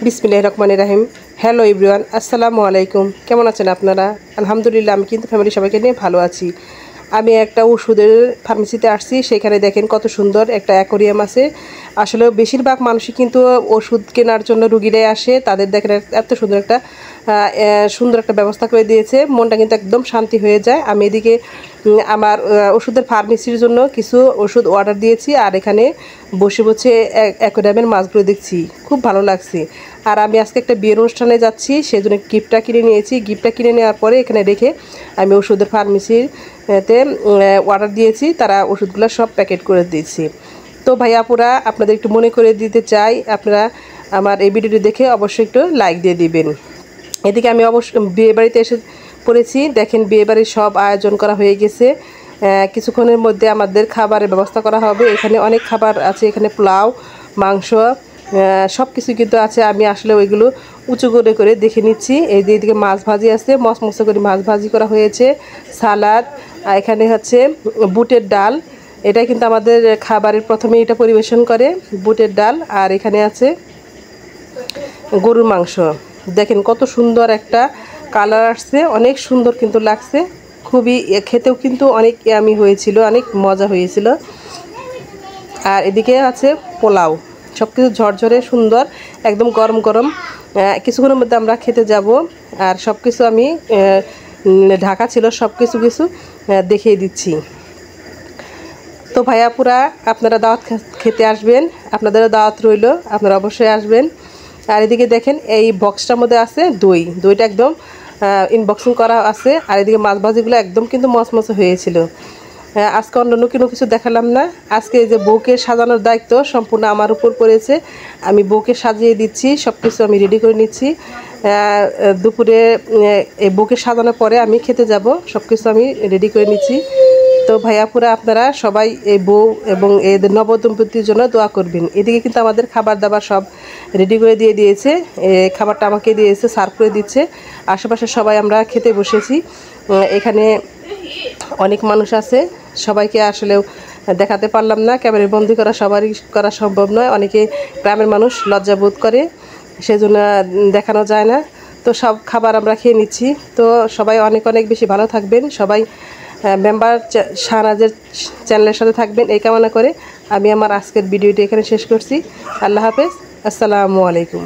বিসমিল্লাহির রহমানির রহিম। Hello everyone, আসসালামু আলাইকুম। কেমন আছেন আপনারা? আলহামদুলিল্লাহ, আমি কিন্তু ফ্যামিলি সবাইকে নিয়ে ভালো আছি। আমি একটা ওষুধের ফার্মেসিতে আসছি। সেখানে দেখেন কত সুন্দর একটা অ্যাকোরিয়াম আছে। আসলে বেশিরভাগ মানুষই কিন্তু ওষুধ কেনার জন্য রুগীরাই আসে। তাদের দেখেন এত সুন্দর একটা ব্যবস্থা করে দিয়েছে, মনটা কিন্তু একদম শান্তি হয়ে যায়। আমি এদিকে আমার ওষুধের ফার্মেসির জন্য কিছু ওষুধ অর্ডার দিয়েছি, আর এখানে বসে বসে অ্যাকোরিয়ামের মাছগুলো দেখছি, খুব ভালো লাগছে। আর আমি আজকে একটা বিয়ের অনুষ্ঠানে যাচ্ছি, সেজন্য গিফটটা কিনে নিয়েছি। গিফটটা কিনে নেওয়ার পরে এখানে রেখে আমি ওষুধের ফার্মেসিতে অর্ডার দিয়েছি, তারা ওষুধগুলো সব প্যাকেট করে দিয়েছি। তো ভাইয়াপুরা, আপনাদের একটু মনে করে দিতে চাই, আপনারা আমার এই ভিডিওটি দেখে অবশ্যই একটু লাইক দিয়ে দিবেন। এদিকে আমি বিয়েবাড়িতে এসে পড়েছি। দেখেন বিয়েবাড়ির সব আয়োজন করা হয়ে গেছে। কিছুক্ষণের মধ্যে আমাদের খাবারের ব্যবস্থা করা হবে। এখানে অনেক খাবার আছে, এখানে পোলাও, মাংস, সব কিছু কিন্তু আছে। আমি আসলে ওইগুলো উঁচু করে করে দেখে নিচ্ছি। এই যে এদিকে মাছ ভাজি আছে, মশমশো করে মাছ ভাজি করা হয়েছে, সালাদ, আর এখানে হচ্ছে বুটের ডাল। এটাই কিন্তু আমাদের খাবারের প্রথমে এটা পরিবেশন করে, বুটের ডাল। আর এখানে আছে গরুর মাংস। দেখেন কত সুন্দর একটা কালার আসছে, অনেক সুন্দর কিন্তু লাগছে, খুবই খেতেও কিন্তু অনেক ইয়ামি হয়েছিল, অনেক মজা হয়েছিল। আর এদিকে আছে পোলাও, সব কিছু ঝরঝরে সুন্দর, একদম গরম গরম। কিছুক্ষণের মধ্যে আমরা খেতে যাব। আর সব কিছু আমি ঢাকা ছিল, সব কিছু দেখিয়ে দিচ্ছি। তো ভাইয়াপুরা, আপনারা দাওয়াত খেতে আসবেন, আপনাদেরও দাওয়াত রইল, আপনারা অবশ্যই আসবেন। আর এদিকে দেখেন এই বক্সটার মধ্যে আছে দইটা একদম ইনবক্সিং করা আছে। আর এদিকে মাছ ভাজিগুলো একদম কিন্তু মচমচে হয়েছিল। আজকে অন্য কোনো কিছু দেখালাম না। আজকে এই যে বউকে সাজানোর দায়িত্ব সম্পূর্ণ আমার উপর পড়েছে। আমি বউকে সাজিয়ে দিচ্ছি, সব কিছু আমি রেডি করে নিচ্ছি। দুপুরে এই বউকে সাজানোর পরে আমি খেতে যাব, সব কিছু আমি রেডি করে নিচ্ছি। তো ভাইয়াপুরা, আপনারা সবাই এই বউ এবং এদের নবদম্পতির জন্য দোয়া করবেন। এদিকে কিন্তু আমাদের খাবার দাবার সব রেডি করে দিয়েছে। খাবারটা আমাকে দিয়েছে, সার্ভ করে দিচ্ছে। আশেপাশে সবাই আমরা খেতে বসেছি। এখানে অনেক মানুষ আছে, সবাইকে আসলেও দেখাতে পারলাম না, ক্যামেরা বন্দি করা সবারই করা সম্ভব নয়। অনেকে গ্রামের মানুষ লজ্জাবোধ করে, সেজন্য দেখানো যায় না। তো সব খাবার আমরা খেয়ে নিচ্ছি। তো সবাই অনেক অনেক বেশি ভালো থাকবেন, সবাই মেম্বার শাহনাজের চ্যানেলের সাথে থাকবেন, এই কামনা করে আমি আমার আজকের ভিডিওটি এখানে শেষ করছি। আল্লাহ হাফেজ, আসসালামু আলাইকুম।